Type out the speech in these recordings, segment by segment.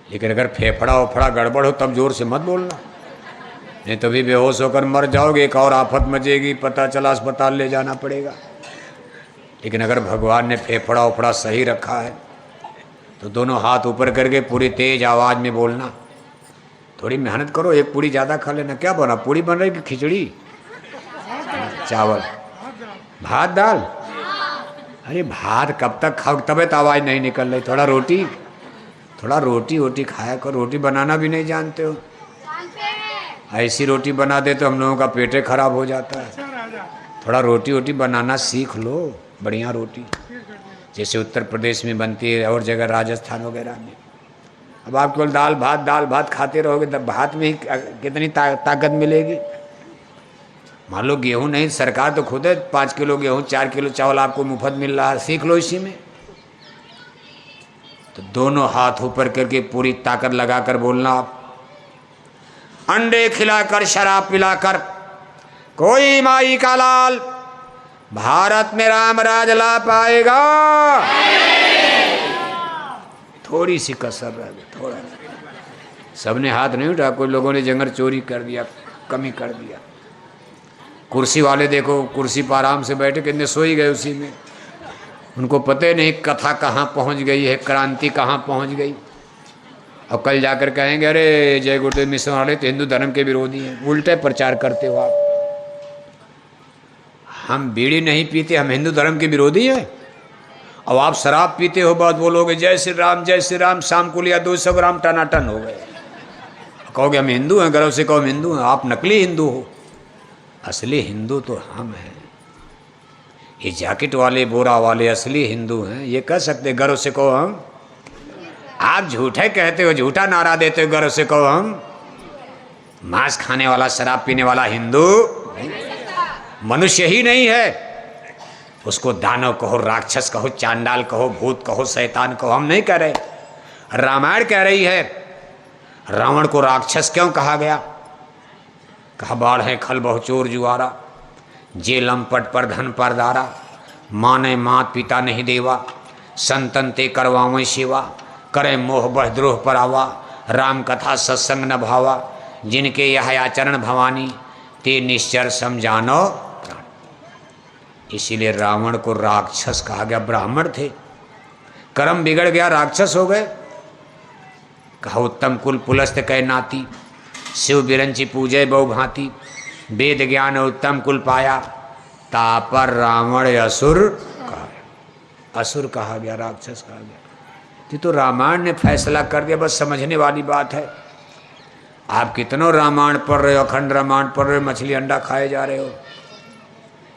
लेकिन अगर फेफड़ा उफड़ा गड़बड़ हो तब जोर से मत बोलना, नहीं तो भी बेहोश होकर मर जाओगे, एक और आफत मचेगी, पता चला अस्पताल ले जाना पड़ेगा। लेकिन अगर भगवान ने फेफड़ा उफड़ा सही रखा है तो दोनों हाथ ऊपर करके पूरी तेज आवाज़ में बोलना। थोड़ी मेहनत करो, एक पूड़ी ज़्यादा खा लेना। क्या बना, पूड़ी बन रही कि खिचड़ी, चावल, भात दाल? अरे भात कब तक खाओ, तबे तो आवाज़ नहीं निकल रही। थोड़ा रोटी वोटी खाया करो। रोटी बनाना भी नहीं जानते हो, ऐसी रोटी बना दे तो हम लोगों का पेटे खराब हो जाता है। थोड़ा रोटी वोटी बनाना सीख लो, बढ़िया रोटी, जैसे उत्तर प्रदेश में बनती है और जगह राजस्थान वगैरह में। अब आप केवल दाल भात खाते रहोगे तब भात में ही कितनी ताकत मिलेगी। मान लो गेहूँ नहीं, सरकार तो खुद है 5 किलो गेहूँ 4 किलो चावल आपको मुफ्त मिल रहा है, सीख लो इसी में। तो दोनों हाथ ऊपर करके पूरी ताकत लगाकर बोलना आप। अंडे खिलाकर शराब पिलाकर कोई माई का लाल भारत में राम राज ला पाएगा। थोड़ी सी कसर रह गई, थोड़ा। सबने हाथ नहीं उठा, कोई लोगों ने जंगर चोरी कर दिया, कमी कर दिया। कुर्सी वाले देखो, कुर्सी पर आराम से बैठे, कितने सोई गए उसी में। उनको पता ही नहीं कथा कहाँ पहुँच गई है, क्रांति कहाँ पहुँच गई। और कल जाकर कहेंगे अरे जय गुरुदेव मिशन वाले तो हिंदू धर्म के विरोधी हैं। उल्टे प्रचार करते हो आप। हम बीड़ी नहीं पीते, हम हिंदू धर्म के विरोधी हैं। अब आप शराब पीते हो, बात बोलोगे जय श्री राम, शाम को लिया 200 ग्राम, टनाटन हो गए। कहोगे हम हिंदू हैं, गर्व से कहो हिंदू हैं। आप नकली हिंदू हो, असली हिंदू तो हम हैं। ये जैकेट वाले बोरा वाले असली हिंदू हैं, ये कह सकते गर्व से कहो हम। आप झूठे कहते हो, झूठा नारा देते हो, गर्व से कहो हम। मांस खाने वाला शराब पीने वाला हिंदू मनुष्य ही नहीं है। उसको दानव कहो, राक्षस कहो, चांडाल कहो, भूत कहो, शैतान कहो, हम नहीं कह रहे। रामायण कह रही है रावण को राक्षस क्यों कहा गया। कहा बाढ़ है खल बहु चोर जुआरा, जे लंपट पर धन पर दारा, माने मात पिता नहीं देवा, संतन ते करवावें सेवा, करे मोह बह द्रोह पर आवा, राम कथा सत्संग न भावा, जिनके यह आचरण भवानी, ते निश्चर समझानो प्राण। इसीलिए रावण को राक्षस कहा गया। ब्राह्मण थे, कर्म बिगड़ गया, राक्षस हो गए। कहा उत्तम कुल पुलस्त कै नाती, शिव बिरंची पूजय बहु भांति, वेद ज्ञान उत्तम कुल पाया, तापर रावण असुर कहा। असुर कहा गया, राक्षस कहा गया। तो रामायण ने फैसला कर दिया, बस समझने वाली बात है। आप कितनों रामायण पढ़ रहे हो, अखंड रामायण पढ़ रहे हो, मछली अंडा खाए जा रहे हो,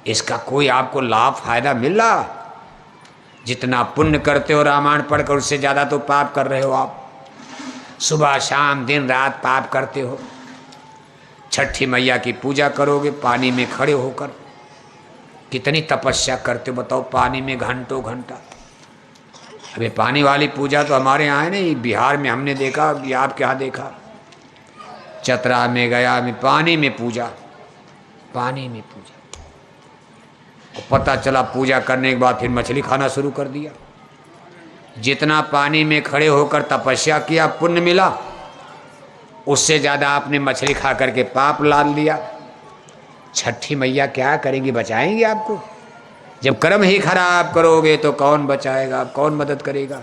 इसका कोई आपको लाभ फायदा मिल रहा? जितना पुण्य करते हो रामायण पढ़कर, उससे ज़्यादा तो पाप कर रहे हो आप। सुबह शाम दिन रात पाप करते हो। छठी मैया की पूजा करोगे पानी में खड़े होकर, कितनी तपस्या करते हो बताओ, पानी में घंटों घंटा। अबे पानी वाली पूजा तो हमारे यहाँ है नहीं, बिहार में हमने देखा, कि आपके यहाँ देखा, चतरा में गया में पानी में पूजा, पानी में पूजा। और पता चला पूजा करने के बाद फिर मछली खाना शुरू कर दिया। जितना पानी में खड़े होकर तपस्या किया पुण्य मिला, उससे ज़्यादा आपने मछली खा करके पाप लाद लिया। छठी मैया क्या करेंगी, बचाएंगे आपको? जब कर्म ही खराब करोगे तो कौन बचाएगा, कौन मदद करेगा?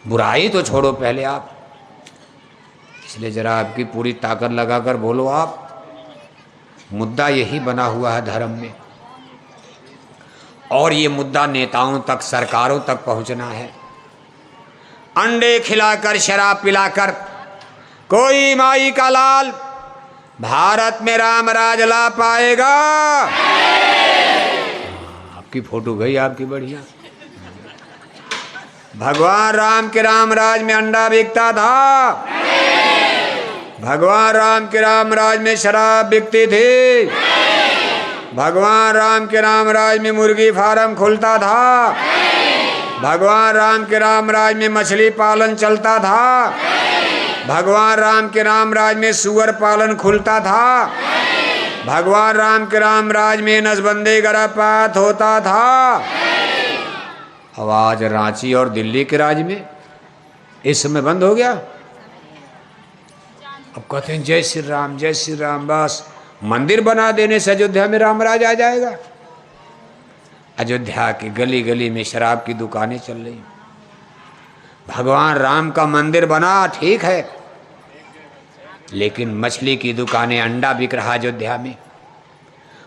बुराई तो छोड़ो पहले आप। इसलिए जरा आपकी पूरी ताकत लगाकर बोलो आप। मुद्दा यही बना हुआ है धर्म में, और ये मुद्दा नेताओं तक, सरकारों तक पहुंचना है। अंडे खिलाकर शराब पिलाकर कोई माई का लाल भारत में राम राज ला पाएगा। आपकी फोटो गई आपकी बढ़िया। भगवान राम के राम राज में अंडा बिकता था, भगवान राम के राम राज में शराब बिकती थी, भगवान राम के राम राज में मुर्गी फार्म खुलता था, भगवान राम के राम राज में मछली पालन चलता था, भगवान राम के राम राज में सुअर पालन खुलता था, भगवान राम के राम राज में नसबंदी गर्भपात होता था। अब आज रांची और दिल्ली के राज में इस समय बंद हो गया। अब कहते हैं जय श्री राम जय श्री राम, बस मंदिर बना देने से अयोध्या में रामराज आ जाएगा। अयोध्या की गली गली में शराब की दुकानें चल रही। भगवान राम का मंदिर बना ठीक है, लेकिन मछली की दुकानें, अंडा बिक रहा अयोध्या में।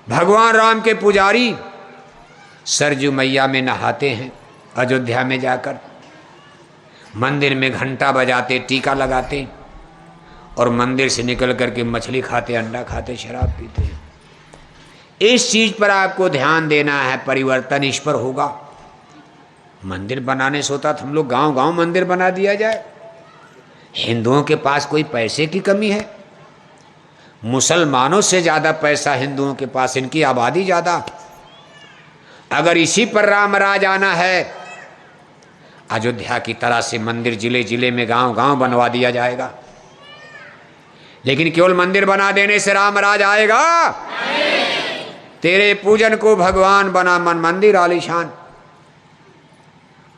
भगवान राम के पुजारी सरजू मैया में नहाते हैं अयोध्या में जाकर, मंदिर में घंटा बजाते, टीका लगाते, और मंदिर से निकल करके मछली खाते, अंडा खाते, शराब पीते। इस चीज पर आपको ध्यान देना है, परिवर्तन इस पर होगा। मंदिर बनाने से होता तो हम लोग गांव गांव मंदिर बना दिया जाए। हिंदुओं के पास कोई पैसे की कमी है? मुसलमानों से ज्यादा पैसा हिंदुओं के पास, इनकी आबादी ज्यादा। अगर इसी पर रामराज आना है, अयोध्या की तरह से मंदिर जिले जिले में, गांव गांव बनवा दिया जाएगा। लेकिन केवल मंदिर बना देने से रामराज आएगा? तेरे पूजन को भगवान बना मन मंदिर आलीशान।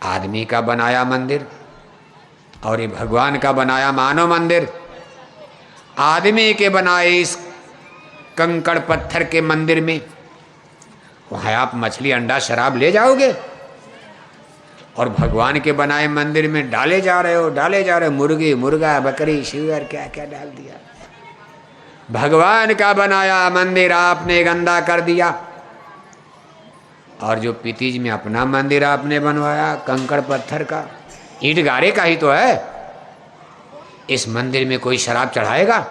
आदमी का बनाया मंदिर और ये भगवान का बनाया मानव मंदिर। आदमी के बनाए इस कंकड़ पत्थर के मंदिर में वहां आप मछली अंडा शराब ले जाओगे, और भगवान के बनाए मंदिर में डाले जा रहे हो मुर्गी मुर्गा बकरी शिवर क्या क्या डाल दिया। भगवान का बनाया मंदिर आपने गंदा कर दिया। और जो पितीज में अपना मंदिर आपने बनवाया कंकड़ पत्थर का, ईंट गारे का ही तो है। इस मंदिर में कोई शराब चढ़ाएगा?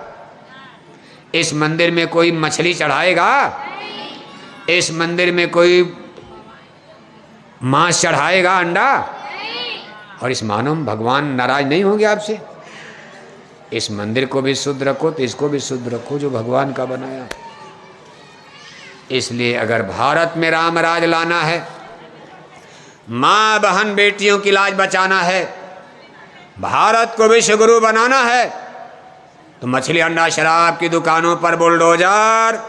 इस मंदिर में कोई मछली चढ़ाएगा? इस मंदिर में कोई मांस चढ़ाएगा, अंडा? और इस मानव भगवान नाराज नहीं होंगे आपसे? इस मंदिर को भी शुद्ध रखो तो इसको भी शुद्ध रखो जो भगवान का बनाया। इसलिए अगर भारत में रामराज लाना है, माँ बहन बेटियों की लाज बचाना है, भारत को विश्व गुरु बनाना है, तो मछली अंडा शराब की दुकानों पर बुलडोजर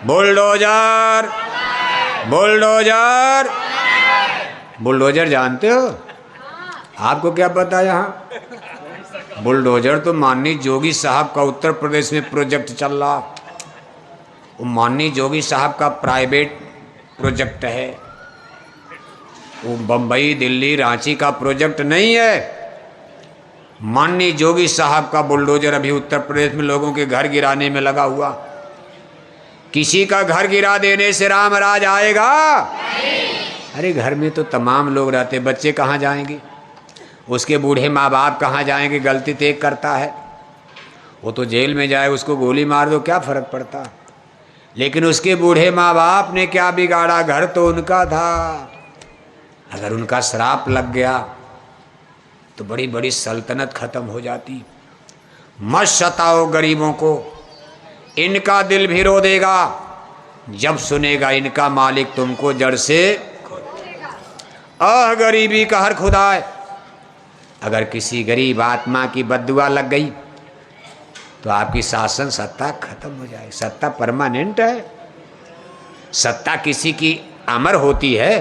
बुलडोजर बुलडोजर। बुलडोजर जानते हो? आपको क्या पता? यहाँ बुलडोजर तो माननीय जोगी साहब का उत्तर प्रदेश में प्रोजेक्ट चल रहा। वो माननीय जोगी साहब का प्राइवेट प्रोजेक्ट है, वो बम्बई दिल्ली रांची का प्रोजेक्ट नहीं है। माननीय जोगी साहब का बुलडोजर अभी उत्तर प्रदेश में लोगों के घर गिराने में लगा हुआ। किसी का घर गिरा देने से रामराज आएगा? अरे घर में तो तमाम लोग रहते, बच्चे कहाँ जाएंगे? उसके बूढ़े माँ बाप कहाँ जाएंगे? गलती तो एक करता है, वो तो जेल में जाए, उसको गोली मार दो, क्या फर्क पड़ता। लेकिन उसके बूढ़े माँ बाप ने क्या बिगाड़ा? घर तो उनका था। अगर उनका श्राप लग गया तो बड़ी बड़ी सल्तनत खत्म हो जाती। मत सताओ गरीबों को, इनका दिल भी रो देगा जब सुनेगा इनका मालिक तुमको जड़ से। आह गरीबी का हर खुदाए। अगर किसी गरीब आत्मा की बद्दुआ लग गई तो आपकी शासन सत्ता खत्म हो जाए। सत्ता परमानेंट है, सत्ता किसी की अमर होती है,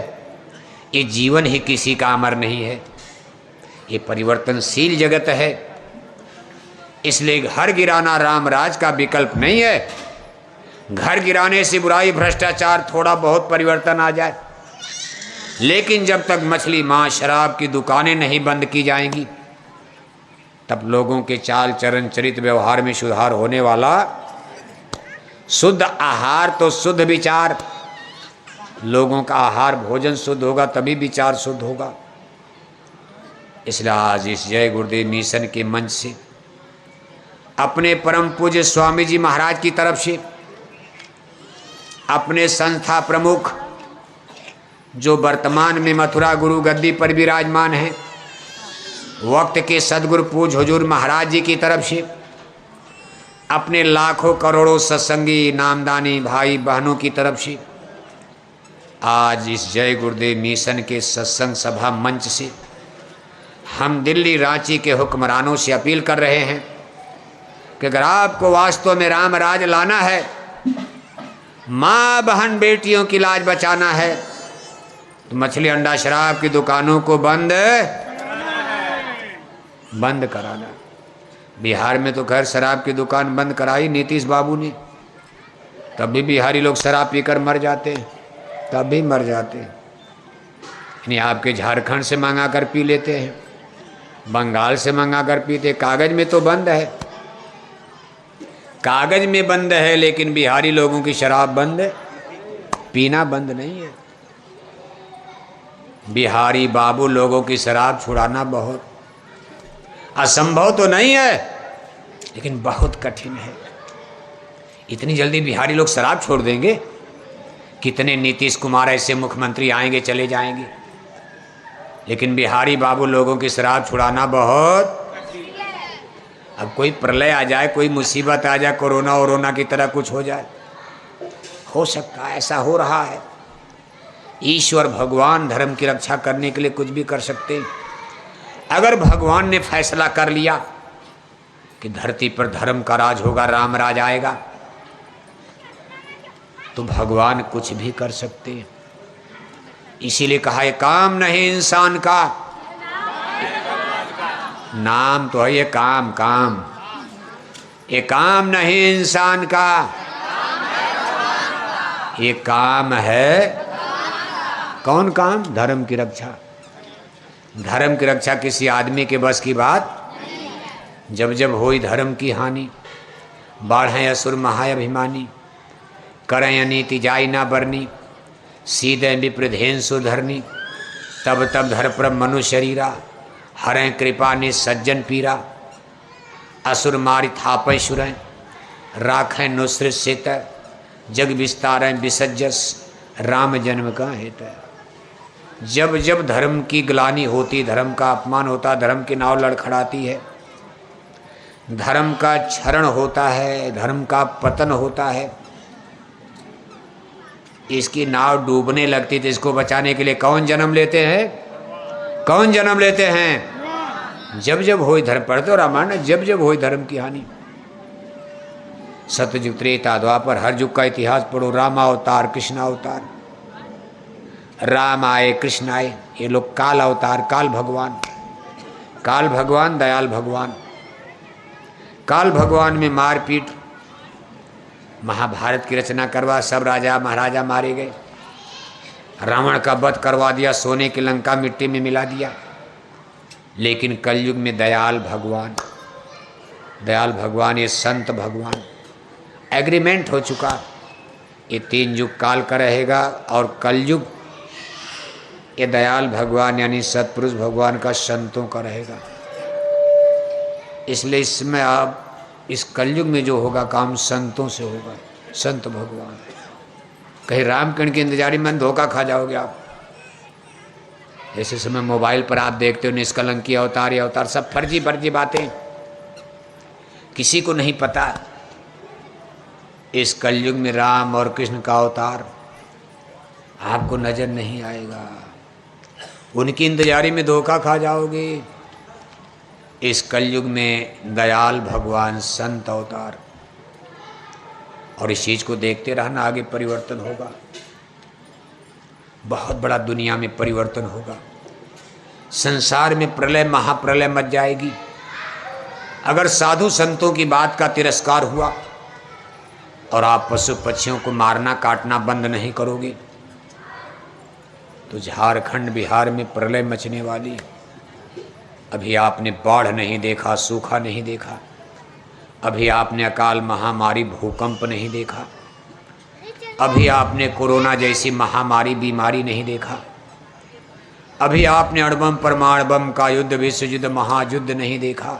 ये जीवन ही किसी का अमर नहीं है। ये परिवर्तनशील जगत है, इसलिए घर गिराना रामराज का विकल्प नहीं है। घर गिराने से बुराई भ्रष्टाचार थोड़ा बहुत परिवर्तन आ जाए, लेकिन जब तक मछली मांस शराब की दुकानें नहीं बंद की जाएंगी तब लोगों के चाल चरण चरित्र व्यवहार में सुधार होने वाला। शुद्ध आहार तो शुद्ध विचार, लोगों का आहार भोजन शुद्ध होगा तभी विचार शुद्ध होगा। इसलिए आज इस जय गुरुदेव मिशन के मंच से अपने परम पूज्य स्वामी जी महाराज की तरफ से, अपने संस्था प्रमुख जो वर्तमान में मथुरा गुरु गद्दी पर विराजमान हैं, वक्त के सदगुरु पूज हुजूर महाराज जी की तरफ से, अपने लाखों करोड़ों सत्संगी नामदानी भाई बहनों की तरफ से आज इस जय गुरुदेव मिशन के सत्संग सभा मंच से हम दिल्ली रांची के हुक्मरानों से अपील कर रहे हैं कि अगर आपको वास्तव में रामराज लाना है, माँ बहन बेटियों की लाज बचाना है, तो मछली अंडा शराब की दुकानों को बंद बंद कराना। बिहार में तो खैर शराब की दुकान बंद कराई नीतीश बाबू ने, तब भी बिहारी लोग शराब पीकर मर जाते हैं, तब भी मर जाते हैं। यानी आपके झारखंड से मंगा कर पी लेते हैं, बंगाल से मंगा कर पीते। कागज में तो बंद है, कागज में बंद है, लेकिन बिहारी लोगों की शराब बंद है, पीना बंद नहीं है। बिहारी बाबू लोगों की शराब छुड़ाना बहुत असंभव तो नहीं है, लेकिन बहुत कठिन है। इतनी जल्दी बिहारी लोग शराब छोड़ देंगे? कितने नीतीश कुमार ऐसे मुख्यमंत्री आएंगे चले जाएंगे, लेकिन बिहारी बाबू लोगों की शराब छुड़ाना बहुत। अब कोई प्रलय आ जाए, कोई मुसीबत आ जाए, कोरोना वोरोना की तरह कुछ हो जाए, हो सकता है, ऐसा हो रहा है। ईश्वर भगवान धर्म की रक्षा करने के लिए कुछ भी कर सकते हैं। अगर भगवान ने फैसला कर लिया कि धरती पर धर्म का राज होगा, राम राज आएगा, तो भगवान कुछ भी कर सकते हैं। इसीलिए कहा है काम नहीं इंसान का, नाम तो है ये काम, काम ये काम नहीं इंसान का, ये काम है कौन काम? धर्म की रक्षा। धर्म की रक्षा किसी आदमी के बस की बात। जब जब होई धर्म की हानि, बाढ़ें असुर महाय अभिमानी, करें अनीति जाई ना बरनी, सीधे विप्रधेन सुधरनी, तब तब धर पर मनु शरीरा, हरें कृपा नि सज्जन पीरा, असुर मारि थापय सुरें, राखें नुसृत सित, जग विस्तारें विसज्जस, राम जन्म का हेत। जब जब धर्म की ग्लानि होती, धर्म का अपमान होता, धर्म की नाव लड़खड़ाती है, धर्म का क्षरण होता है, धर्म का पतन होता है, इसकी नाव डूबने लगती, तो इसको बचाने के लिए कौन जन्म लेते हैं? कौन जन्म लेते हैं? जब जब होई धर्म, पढ़ते हो रामायण, जब जब होई धर्म की हानि। सतयुग त्रेता द्वापर हर युग का इतिहास पढ़ो। राम अवतार, कृष्ण अवतार, राम आए कृष्ण आए, ये लोग काल अवतार, काल भगवान, काल भगवान दयाल भगवान। काल भगवान में मारपीट, महाभारत की रचना करवा, सब राजा महाराजा मारे गए, रावण का वध करवा दिया, सोने की लंका मिट्टी में मिला दिया। लेकिन कलयुग में दयाल भगवान, दयाल भगवान, ये संत भगवान, एग्रीमेंट हो चुका, ये 3 युग काल का रहेगा, और कलयुग ये दयाल भगवान यानी सतपुरुष भगवान का, संतों का रहेगा। इसलिए इसमें आप इस कलयुग में जो होगा काम संतों से होगा, संत भगवान। कहीं रामकर्ण की इंतजारी में धोखा खा जाओगे आप। जैसे समय मोबाइल पर आप देखते हो निष्कलंकी अवतार, ये अवतार, सब फर्जी फर्जी बातें, किसी को नहीं पता इस कलयुग में राम और कृष्ण का अवतार आपको नजर नहीं आएगा। उनकी इंतजारी में धोखा खा जाओगे। इस कलयुग में दयाल भगवान, संत अवतार, और इस चीज को देखते रहना, आगे परिवर्तन होगा, बहुत बड़ा दुनिया में परिवर्तन होगा। संसार में प्रलय, महाप्रलय मच जाएगी। अगर साधु संतों की बात का तिरस्कार हुआ और आप पशु पक्षियों को मारना काटना बंद नहीं करोगे, तो झारखंड बिहार में प्रलय मचने वाली। अभी आपने बाढ़ नहीं देखा, सूखा नहीं देखा, अभी आपने अकाल महामारी भूकंप नहीं देखा, अभी आपने कोरोना जैसी महामारी बीमारी नहीं देखा, अभी आपने अणुबम परमाणु बम का युद्ध, विश्व युद्ध, महायुद्ध नहीं देखा।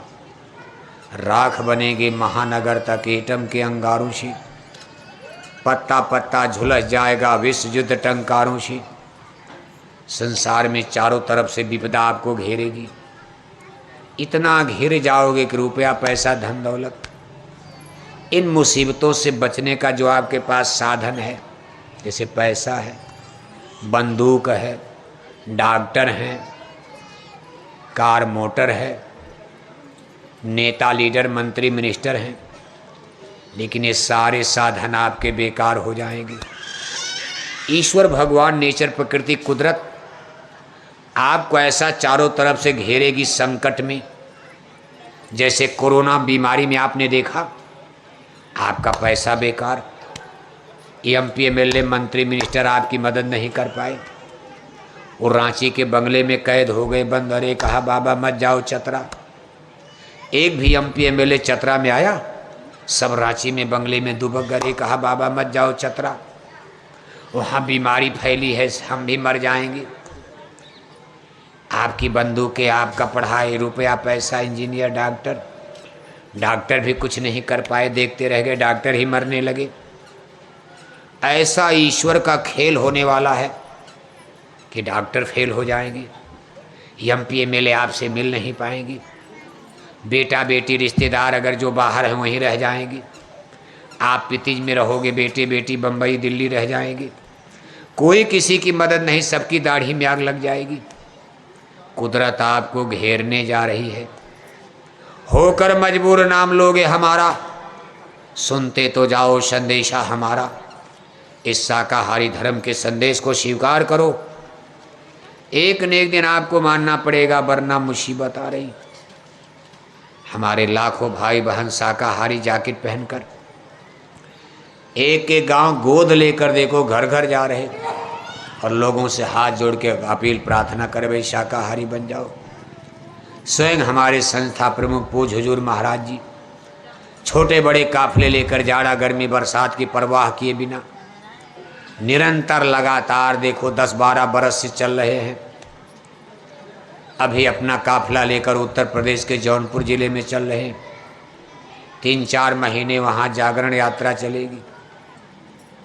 राख बनेंगे महानगर तक एटम के अंगारों से, पत्ता पत्ता झुलस जाएगा विश्व युद्ध टंकारों से। संसार में चारों तरफ से विपदा आपको घेरेगी, इतना घेर जाओगे कि रुपया पैसा धन दौलत, इन मुसीबतों से बचने का जो आपके पास साधन है, जैसे पैसा है, बंदूक है, डॉक्टर हैं, कार मोटर है, नेता लीडर मंत्री मिनिस्टर हैं, लेकिन ये सारे साधन आपके बेकार हो जाएंगे। ईश्वर भगवान, नेचर, प्रकृति, कुदरत आपको ऐसा चारों तरफ से घेरेगी संकट में जैसे कोरोना बीमारी में आपने देखा, आपका पैसा बेकार, एमपी एमएलए मंत्री मिनिस्टर आपकी मदद नहीं कर पाए, वो रांची के बंगले में कैद हो गए बंद। अरे कहा बाबा मत जाओ चतरा, एक भी एमपी एमएलए चतरा में आया, सब रांची में बंगले में दुबक गए। कहा बाबा मत जाओ चतरा, वहाँ बीमारी फैली है, हम भी मर जाएंगे। आपकी बंदूकें, आपका पढ़ाई, रुपया पैसा, इंजीनियर डॉक्टर भी कुछ नहीं कर पाए, देखते रह गए, डॉक्टर ही मरने लगे। ऐसा ईश्वर का खेल होने वाला है कि डॉक्टर फेल हो जाएंगे, एमपी एमएलए आपसे मिल नहीं पाएंगे, बेटा बेटी रिश्तेदार अगर जो बाहर हैं वहीं रह जाएंगे, आप पितिज में रहोगे, बेटे बेटी बम्बई दिल्ली रह जाएंगे, कोई किसी की मदद नहीं, सबकी दाढ़ी में आग लग जाएगी। कुदरत आपको घेरने जा रही है, होकर मजबूर नाम लोगे हमारा, सुनते तो जाओ संदेशा हमारा। इस शाकाहारी धर्म के संदेश को स्वीकार करो, एक न एक दिन आपको मानना पड़ेगा, वरना मुसीबत आ रही। हमारे लाखों भाई बहन शाकाहारी जैकेट पहनकर एक एक गांव गोद लेकर देखो घर घर जा रहे और लोगों से हाथ जोड़ के अपील प्रार्थना करे, भाई शाकाहारी बन जाओ। स्वयं हमारे संस्था प्रमुख पूज्य हुजूर महाराज जी छोटे बड़े काफिले लेकर जाड़ा गर्मी बरसात की परवाह किए बिना निरंतर लगातार देखो 10-12 बरस से चल रहे हैं। अभी अपना काफिला लेकर उत्तर प्रदेश के जौनपुर जिले में चल रहे हैं, 3-4 महीने वहाँ जागरण यात्रा चलेगी,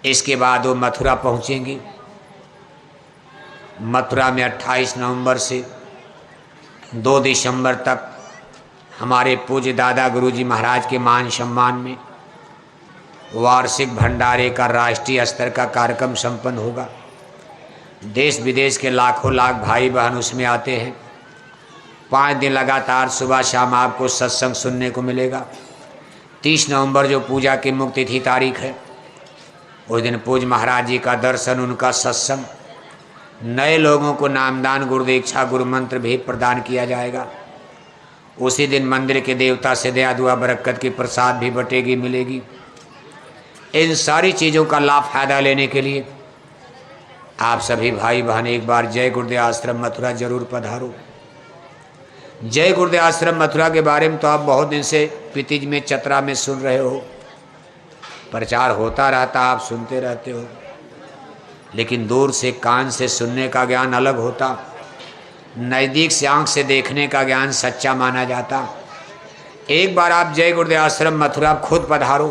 इसके बाद वो मथुरा पहुँचेंगे। मथुरा में 28 नवंबर से 2 दिसंबर तक हमारे पूज्य दादा गुरुजी महाराज के मान सम्मान में वार्षिक भंडारे का राष्ट्रीय स्तर का कार्यक्रम संपन्न होगा। देश विदेश के लाखों लाख भाई बहन उसमें आते हैं। 5 दिन लगातार सुबह शाम आपको सत्संग सुनने को मिलेगा। 30 नवंबर जो पूजा की मुक्ति तिथि तारीख है, उस दिन पूज्य महाराज जी का दर्शन, उनका सत्संग, नए लोगों को नामदान गुरु दीक्षा गुरु मंत्र भी प्रदान किया जाएगा। उसी दिन मंदिर के देवता से दया दुआ बरकत की प्रसाद भी बटेगी मिलेगी। इन सारी चीज़ों का लाभ फायदा लेने के लिए आप सभी भाई बहन एक बार जय गुरुदेव आश्रम मथुरा जरूर पधारो। जय गुरुदेव आश्रम मथुरा के बारे में तो आप बहुत दिन से पितिज में चतरा में सुन रहे हो, प्रचार होता रहता, आप सुनते रहते हो, लेकिन दूर से कान से सुनने का ज्ञान अलग होता, नज़दीक से आंख से देखने का ज्ञान सच्चा माना जाता। एक बार आप जय गुरुदेव आश्रम मथुरा खुद पधारो,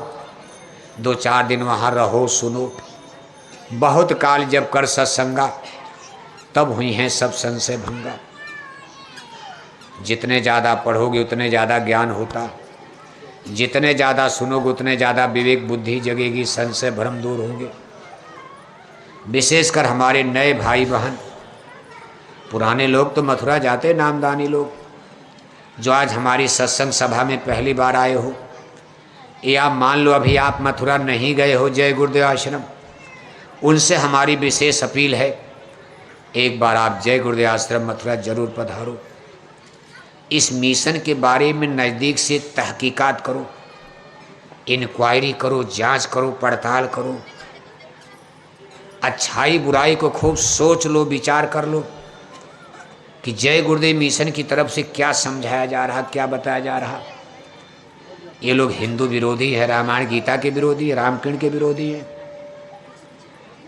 2-4 दिन वहाँ रहो, सुनो। बहुत काल जब कर सत्संगा, तब हुई हैं सब संशय भंगा। जितने ज़्यादा पढ़ोगे उतने ज़्यादा ज्ञान होता, जितने ज़्यादा सुनोगे उतने ज़्यादा विवेक बुद्धि जगेगी, संशय भ्रम दूर होंगे। विशेषकर हमारे नए भाई बहन, पुराने लोग तो मथुरा जाते, नामदानी लोग, जो आज हमारी सत्संग सभा में पहली बार आए हो, या मान लो अभी आप मथुरा नहीं गए हो जय गुरुदेव आश्रम, उनसे हमारी विशेष अपील है, एक बार आप जय गुरुदेव आश्रम मथुरा जरूर पधारो। इस मिशन के बारे में नज़दीक से तहकीकात करो, इंक्वायरी करो, जांच करो, पड़ताल करो, अच्छाई बुराई को खूब सोच लो, विचार कर लो कि जय गुरुदेव मिशन की तरफ से क्या समझाया जा रहा, क्या बताया जा रहा। ये लोग हिंदू विरोधी है, रामायण गीता के विरोधी है, रामकृष्ण के विरोधी है,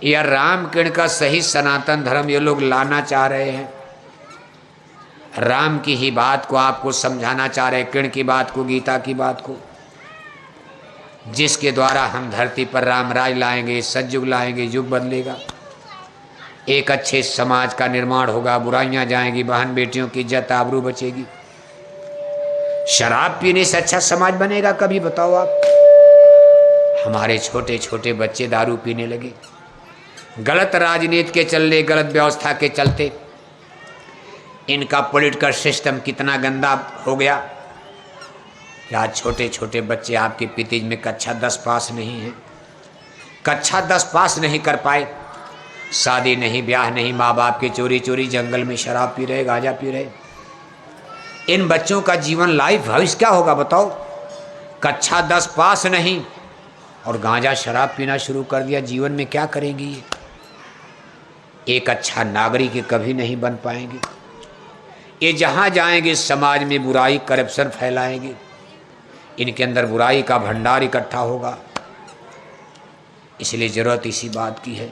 या रामकृष्ण का सही सनातन धर्म ये लोग लाना चाह रहे हैं, राम की ही बात को आपको समझाना चाह रहे हैं, कृष्ण की बात को, गीता की बात को, जिसके द्वारा हम धरती पर राम राज लाएंगे, सतयुग लाएंगे, युग बदलेगा, एक अच्छे समाज का निर्माण होगा, बुराइयां जाएंगी, बहन बेटियों की इज्जत आबरू बचेगी। शराब पीने से अच्छा समाज बनेगा कभी, बताओ आप? हमारे छोटे छोटे बच्चे दारू पीने लगे, गलत राजनीति के चलने, गलत व्यवस्था के चलते इनका पॉलिटिकल सिस्टम कितना गंदा हो गया। आज छोटे छोटे बच्चे आपके पितिज में कक्षा 10 पास नहीं है, कक्षा 10 पास नहीं कर पाए, शादी नहीं, ब्याह नहीं, माँ बाप के चोरी चोरी जंगल में शराब पी रहे, गांजा पी रहे। इन बच्चों का जीवन लाइफ भविष्य क्या होगा बताओ? कक्षा 10 पास नहीं और गांजा शराब पीना शुरू कर दिया, जीवन में क्या करेंगे ये? एक अच्छा नागरिक ये कभी नहीं बन पाएंगे। ये जहाँ जाएंगे समाज में बुराई करप्शन फैलाएंगे, इनके अंदर बुराई का भंडार इकट्ठा होगा। इसलिए ज़रूरत इसी बात की है।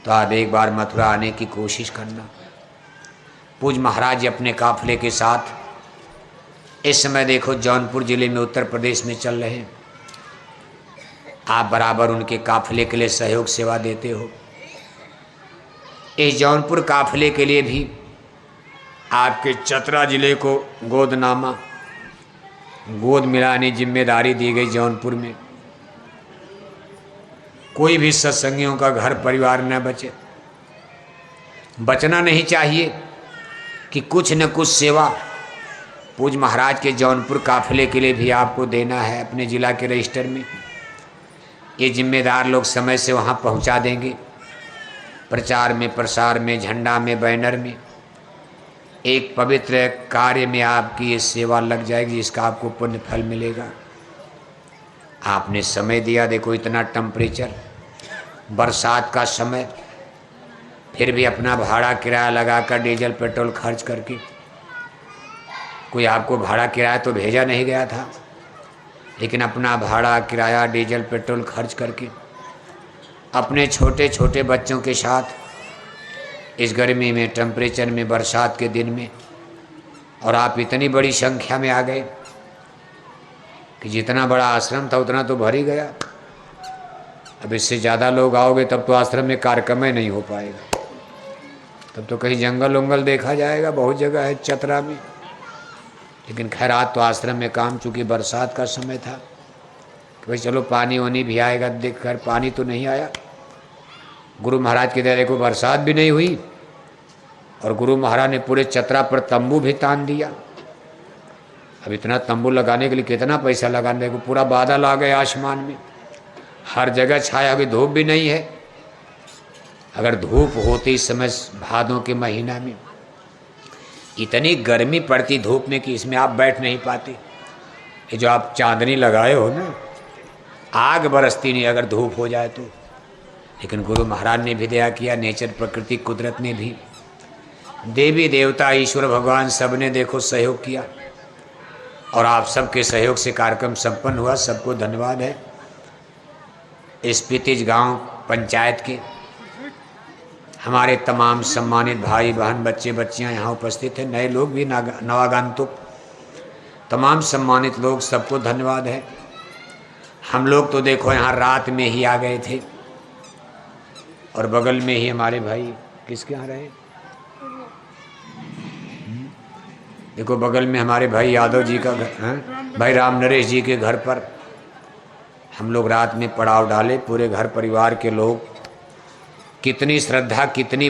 तो आप एक बार मथुरा आने की कोशिश करना। पूज महाराज अपने काफिले के साथ इस समय देखो जौनपुर जिले में उत्तर प्रदेश में चल रहे हैं। आप बराबर उनके काफिले के लिए सहयोग सेवा देते हो। इस जौनपुर काफिले के लिए भी आपके चतरा जिले को गोदनामा गोद मिलाने जिम्मेदारी दी गई। जौनपुर में कोई भी सत्संगियों का घर परिवार न बचे, बचना नहीं चाहिए कि कुछ न कुछ सेवा पूज महाराज के जौनपुर काफिले के लिए भी आपको देना है। अपने जिला के रजिस्टर में ये जिम्मेदार लोग समय से वहाँ पहुँचा देंगे। प्रचार में, प्रसार में, झंडा में, बैनर में, एक पवित्र कार्य में आपकी ये सेवा लग जाएगी, जिसका आपको पुण्य फल मिलेगा। आपने समय दिया, देखो इतना टेम्परेचर, बरसात का समय, फिर भी अपना भाड़ा किराया लगाकर डीजल पेट्रोल खर्च करके, कोई आपको भाड़ा किराया तो भेजा नहीं गया था, लेकिन अपना भाड़ा किराया डीजल पेट्रोल खर्च करके अपने छोटे छोटे बच्चों के साथ इस गर्मी में, टेम्परेचर में, बरसात के दिन में, और आप इतनी बड़ी संख्या में आ गए कि जितना बड़ा आश्रम था उतना तो भर ही गया। अब इससे ज़्यादा लोग आओगे तब तो आश्रम में कार्यक्रम ही नहीं हो पाएगा, तब तो कहीं जंगल उंगल देखा जाएगा, बहुत जगह है चतरा में। लेकिन खैर आज तो आश्रम में काम, चूँकि बरसात का समय था कि भाई चलो पानी वानी भी आएगा, देख कर पानी तो नहीं आया। गुरु महाराज की दया को बरसात भी नहीं हुई और गुरु महाराज ने पूरे चतरा पर तंबू भी तान दिया। अब इतना तंबू लगाने के लिए कितना पैसा लगाने को, पूरा बादल आ गए आसमान में, हर जगह छाया हुई, धूप भी नहीं है। अगर धूप होती इस समय भादों के महीना में, इतनी गर्मी पड़ती धूप में कि इसमें आप बैठ नहीं पाते। ये जो आप चांदनी लगाए हो ना, आग बरसती नहीं अगर धूप हो जाए तो। लेकिन गुरु महाराज ने भी दया किया, नेचर, प्रकृति, कुदरत ने भी, देवी देवता, ईश्वर भगवान सब ने देखो सहयोग किया और आप सबके सहयोग से कार्यक्रम संपन्न हुआ। सबको धन्यवाद है। इस पितिज गांव पंचायत के हमारे तमाम सम्मानित भाई बहन, बच्चे बच्चियां यहाँ उपस्थित हैं, नए लोग भी, नवागंतुक, तमाम सम्मानित लोग, सबको धन्यवाद है। हम लोग तो देखो यहाँ रात में ही आ गए थे और बगल में ही हमारे भाई, किसके यहाँ रहे, देखो बगल में हमारे भाई यादव जी का घर, भाई राम नरेश जी के घर पर हम लोग रात में पड़ाव डाले, पूरे घर परिवार के लोग। कितनी श्रद्धा, कितनी